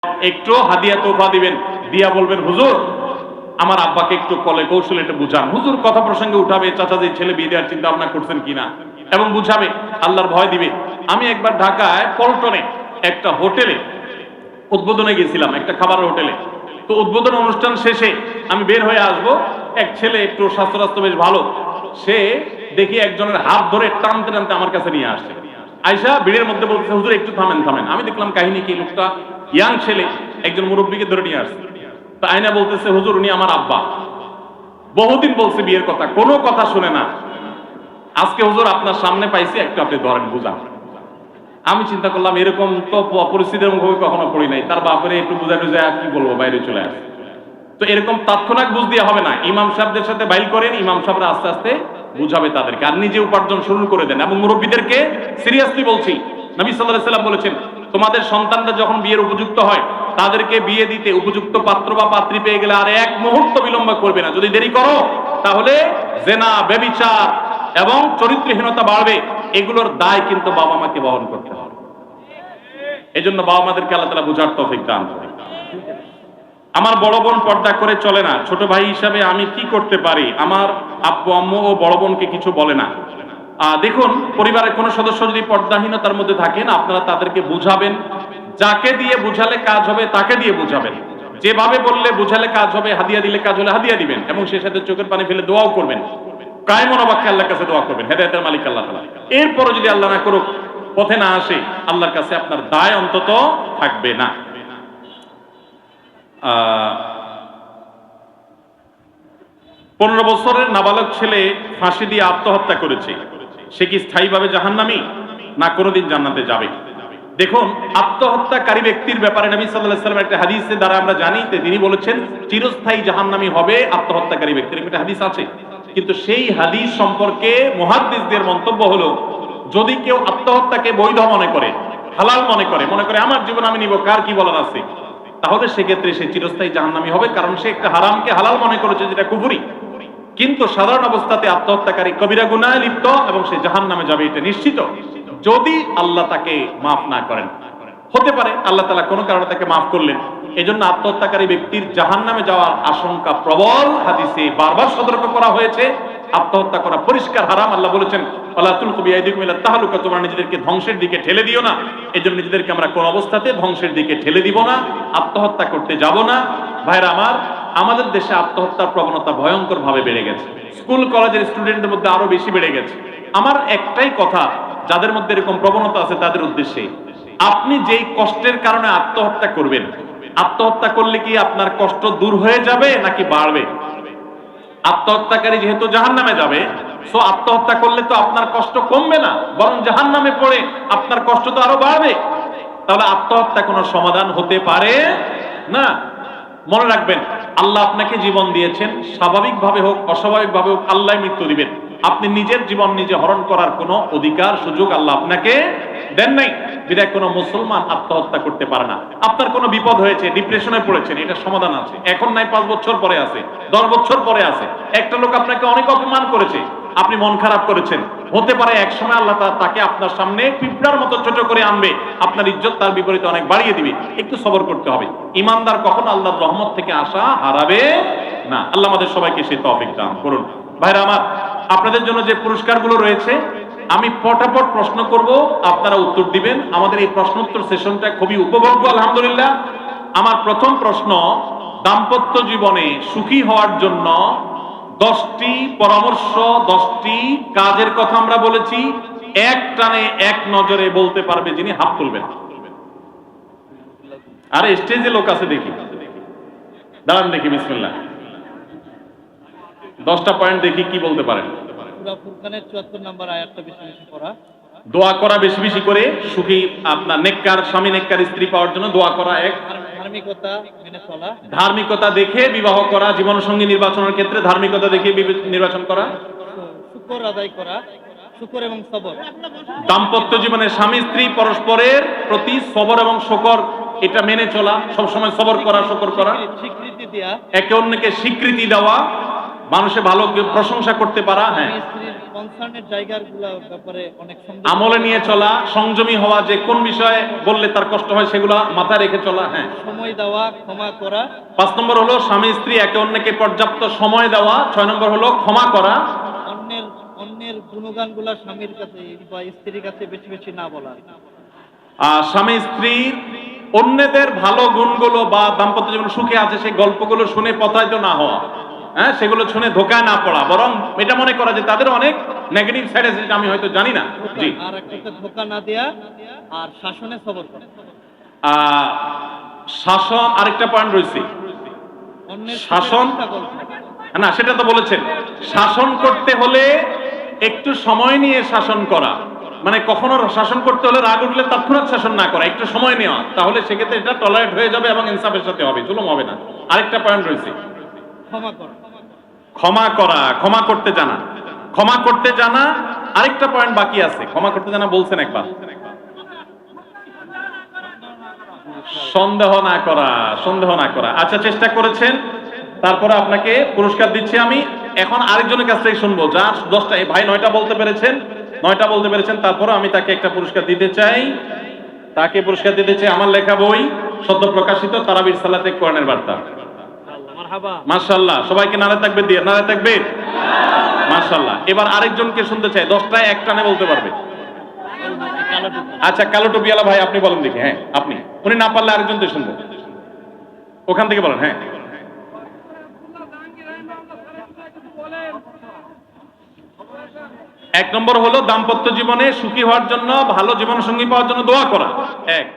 একটু হাদিয়া তোফা দিবেন, দিয়া বলবেন হুজুর আমার আব্বাকে একটু কলে কৌশলে এটা বুঝান। হুজুর কথা প্রসঙ্গে উঠাবে, চাচা যে ছেলে বিয়ে দেওয়ার চিন্তা ভাবনা করছেন কিনা, এবং বুঝাবে, আল্লাহর ভয় দিবে। আমি একবার ঢাকায় পল্টনে একটা হোটেলে উদ্বোধনে গেছিলাম, একটা খাবারের হোটেলে। তো উদ্বোধন অনুষ্ঠান শেষে আমি বের হয়ে আসব, এক ছেলে একটু স্বাস্থ্য বেশ ভালো, সে দেখি একজনের হাত ধরে টানতে টানতে আমার কাছে নিয়ে আসছে। আয়সা ভিড়ের মধ্যে বলছে, হুজুর একটু থামেন থামেন। আমি দেখলাম কাহিনী কি, লোকটা ইয়াং ছেলে একজন মুরব্বীকে ধরে নিয়ে আসছে। তো আয়না বলতেছে, হুজুর উনি আমার আব্বা, বহুদিন বলছে বিয়ের কথা, কোনো কথা শুনে না, আজকে হুজুর আপনার সামনে পাইছি, একটু আপনি ধরেন বুঝান। আমি চিন্তা করলাম এরকম তো পরিস্থিতির মুখে কখনো পড়ি নাই, তার বাপরে একটু বুঝা টুঝা কি বলবো, বাইরে চলে আসে। তো এরকম তাৎক্ষণিক বুঝ দিয়ে হবে না, ইমাম সাহেবদের সাথে বাইল করেন, ইমাম সাহেবরা আস্তে আস্তে বুঝাবে তাদেরকে, আর নিজে উপার্জন শুরু করে দেন। এবং মুরব্বীদেরকে সিরিয়াসলি বলছি, নবী সাল্লাল্লাহু আলাইহি সাল্লাম বলেছেন, তোমাদের সন্তানরা যখন বিয়ের উপযুক্ত হয়, তাদেরকে বিয়ে দিতে উপযুক্ত পাত্র বা পাত্রী পেয়ে গেলে আর এক মুহূর্ত বিলম্ব করবে না। যদি দেরি করো তাহলে জেনা, ব্যভিচার এবং চরিত্রহীনতা বাড়বে। এগুলোর দায় কিন্তু বাবা মাকে বহন করতে হবে। এজন্য বাবা মাদেরকে আল্লাহ তাআলা বুঝার তৌফিক দান করেন। আমার বড় বোন পর্দা করে চলে না, ছোট ভাই হিসাবে আমি কি করতে পারি? আমার আব্বু আম্মু ও বড় বোনকে কিছু বলে না। দেখুন, পরিবারের কোন সদস্য যদি পর্দাহীনতার মধ্যে থাকেন, আপনারা তাদেরকে বুঝাবেন। যাকে দিয়ে বুঝালে কাজ হবে তাকে দিয়ে বুঝাবেন। যেভাবে বললে বুঝালে কাজ হবে, হাদিয়া দিলে কাজ হলে হাদিয়া দিবেন, এবং সেই সাথে চোখের পানি ফেলে দোয়াও করবেন। কায়মন অবাক্যে আল্লাহর কাছে দোয়া করবেন, হেদায়েতের মালিক আল্লাহ তাআলা। এরপরও যদি আল্লাহ না করুক, পথে না আসে, আল্লাহর কাছে আপনার দায় অন্তত থাকবে না। 15 বছরের নাবালক ছেলে ফাঁসি দিয়ে আত্মহত্যা করেছে, সে কি স্থায়ীভাবে জাহান্নামী না কোনোদিন জান্নাতে যাবে? দেখুন, আত্মহত্যাকারী ব্যক্তির ব্যাপারে নবী সাল্লাল্লাহু আলাইহি ওয়াসাল্লাম একটা হাদিসের দ্বারা আমরা জানি, তিনি বলেছেন চিরস্থায়ী জাহান্নামী হবে আত্মহত্যাকারী ব্যক্তির, একটা হাদিস আছে। কিন্তু সেই হাদিস সম্পর্কে মুহাদ্দিসদের মন্তব্য হলো, যদি কেউ আত্মহত্যাকে বৈধ মনে করে, হালাল মনে করে আমার জীবন আমি নিব, কার কি বলার আছে, তাহলে সেক্ষেত্রে সে চিরস্থায়ী জাহান্নামী হবে, কারণ সে একটা হারামকে হালাল মনে করেছে, যেটা কুফরি। কিন্তু সাধারণ অবস্থাতে আত্মহত্যাকারী কবিরা গুনাহে লিপ্ত এবং সে জাহান্নামে যাবে, এটা নিশ্চিত, যদি আল্লাহ তাকে মাফ না করেন। হতে পারে আল্লাহ তাআলা কোনো কারণে তাকে মাফ করলেন, এজন্য আত্মহত্যাকারী ব্যক্তির জাহান্নামে যাওয়ার আশঙ্কা প্রবল। হাদিসে বারবার সতর্ক করা হয়েছে, আত্মহত্যা করা পরিষ্কার হারাম। আল্লাহ বলেছেন, ওয়ালা তুলকু বিআইদিকুম ইলা তাহলুকা, তোমরা নিজেদেরকে ধ্বংসের দিকে ঠেলে দিও না। এজন্য নিজেদেরকে আমরা কোন অবস্থাতে ধ্বংসের দিকে ঠেলে দিব না, আত্মহত্যা করতে যাব না। ভাইরা আমার, আমাদের দেশে আত্মহত্যার প্রবণতা ভয়ঙ্কর ভাবে বেড়ে গেছে, স্কুল কলেজের স্টুডেন্টদের মধ্যে আরো বেশি বেড়ে গেছে। আমার একটাই কথা, যাদের মধ্যে এরকম প্রবণতা আছে তাদের উদ্দেশ্যে, আপনি যেই কষ্টের কারণে আত্মহত্যা করবেন, আত্মহত্যা করলে কি আপনার কষ্ট দূর হয়ে যাবে নাকি বাড়বে? আত্মহত্যাকারী যেহেতু জাহান্নামে যাবে, সো আত্মহত্যা করলে তো আপনার কষ্ট কমবে না, বরং জাহান্নামে পড়ে আপনার কষ্ট তো আরো বাড়বে। তাহলে আত্মহত্যা কোনো সমাধান হতে পারে না। মনে রাখবেন, আল্লাহ আপনাকে জীবন দিয়েছেন, স্বাভাবিকভাবে হোক অস্বাভাবিকভাবে হোক আল্লাহ মৃত্যু দিবেন। আপনি নিজের জীবন নিজে হরণ করার কোনো অধিকার সুযোগ আল্লাহ আপনাকে দেন নাই। বিধায় কোনো মুসলমান আত্মহত্যা করতে পারে না। আপনার কোনো বিপদ হয়েছে, ডিপ্রেশনে পড়েছেন, এটা সমাধান আছে, এখন নাই 5 বছর পরে আছে, 10 বছর পরে আছে। একটা লোক আপনাকে অনেক অপমান করেছে, আপনি মন খারাপ করেছেন, হতে পারে এক সময় আল্লাহ তাকে আপনার সামনে পিঁপড়ার মতো ছোট করে আনবে, আপনার ইজ্জত তার বিপরীতে অনেক বাড়িয়ে দিবে। একটু সবর করতে হবে। ইমানদার কখনো আল্লাহর রহমত থেকে আশা হারাবে না। আল্লাহ আমাদের সবাইকে সেই তৌফিক দান করুন। ভাইরা আমার, আপনাদের জন্য যে পুরস্কারগুলো রয়েছে, আমি পটাপট প্রশ্ন করব, আপনারা উত্তর দিবেন। আমাদের এই প্রশ্নোত্তর সেশনটা খুবই উপভোগ্য আলহামদুলিল্লাহ। আমার প্রথম প্রশ্ন, দাম্পত্য জীবনে সুখী হওয়ার জন্য 10টি পরামর্শ, 10টি কাজের কথা আমরা বলেছি, এক টানে এক নজরে বলতে পারবে যিনি, হাত তুলবেন। আরে স্টেজে লোক আছে দেখি, দাঁড়ান দেখি, বিসমিল্লাহ। 10টা পয়েন্ট দেখি কি বলতে পারেন। সূরা ফুরকানের 74 নম্বর আয়াতটা বেশি বেশি পড়া, দোয়া করা বেশি বেশি করে, সুখী আপনার নেককার স্বামী নেককার স্ত্রী পাওয়ার জন্য দোয়া করা, এক। ধার্মিকতা মেনে চলা, ধার্মিকতা দেখে বিবাহ করা, জীবন সঙ্গী নির্বাচনের ক্ষেত্রে ধার্মিকতা দেখে নির্বাচন করা, শুকর আদায় করা, শুকর এবং সবর। দাম্পত্য জীবনে স্বামী স্ত্রী পরস্পরের প্রতি সবর এবং শকর, এটা মেনে চলা, সবসময় সবর করা, শকর করা, স্বীকৃতি দেয়া, একে অন্যকে স্বীকৃতি দেওয়া, মানুষে ভালো প্রশংসা করতে পারা, হ্যাঁ। স্বামী স্ত্রীর কনসার্নের জায়গাগুলো ব্যাপারে অনেক আমলে নিয়ে চলা, সংযমী হওয়া, যে কোন বিষয়ে বললে তার কষ্ট হয় সেগুলো মাথায় রেখে চলা, হ্যাঁ। সময় দেওয়া, ক্ষমা করা, 5 নম্বর হলো স্বামী স্ত্রী একে অন্যকে পর্যাপ্ত সময় দেওয়া। 6 নম্বর হলো ক্ষমা করা। অন্যের অন্যের গুণগানগুলা স্বামীর কাছে বা স্ত্রীর কাছে বেশি বেশি না বলা। স্বামী স্ত্রীর অন্যদের ভালো গুণগুলো বা দাম্পত্য জীবন সুখে আছে সেই গল্পগুলো শুনে প্রতারিত না হওয়া, হ্যাঁ, সেগুলো শুনে ধোকায় না পড়া, বরং এটা মনে করা যে তাদের অনেক নেগেটিভ সাইড আছে যেটা আমি হয়তো জানি না। জি। আর একটা ধোকা না দেয়া, আর শাসনে সবর করা। শাসন আরেকটা পয়েন্ট রয়েছে। অন্যের শাসন, সুখের কথা বলতে। না সেটা তো বলেছেন, শাসন করতে হলে একটু সময় নিয়ে শাসন করা, মানে কখনো শাসন করতে হলে রাগ উঠলে তৎক্ষণাৎ শাসন না করা, একটু সময় নেওয়া, তাহলে সেক্ষেত্রে এটা টলারেট হয়ে যাবে এবং ইনসাফের সাথে হবে, জুলুম হবে না। আরেকটা পয়েন্ট রয়েছে, ক্ষমা করা। ক্ষমা করা, ক্ষমা করতে জানা, ক্ষমা করতে জানা। আরেকটা পয়েন্ট বাকি আছে, ক্ষমা করতে জানা বলছেন একবার, সন্দেহ না করা, সন্দেহ না করা। আচ্ছা, চেষ্টা করেছেন, তারপরে আপনাকে পুরস্কার দিচ্ছি আমি। এখন আরেকজনের কাছ থেকে শুনবো, যার 10টা, এই ভাই 9টা বলতে পেরেছেন, 9টা বলতে পেরেছেন, তারপরে আমি তাকে একটা পুরস্কার দিতে চাই। তাকে পুরস্কার দিতে চাই আমার লেখা বই, সদ্য প্রকাশিত তারাবির সালাতে কোরআনের বার্তা। মারহাবা। মাশাআল্লাহ, সবাইকে নারে তাকবীর দিয়ে, নারে তাকবীর। মাশাআল্লাহ। এবার আরেকজনকে শুনতে চাই, 10টায় এক টানে বলতে পারবে। আচ্ছা, কালো টুপিওয়ালা ভাই আপনি বলেন দেখি। হ্যাঁ, আপনি, উনি না পারলে আরেকজন তো শুনবো, ওখান থেকে বলেন। হ্যাঁ, 1 নম্বর হলো দাম্পত্য জীবনে সুখী হওয়ার জন্য, ভালো জীবনসঙ্গী পাওয়ার জন্য দোয়া করা। 1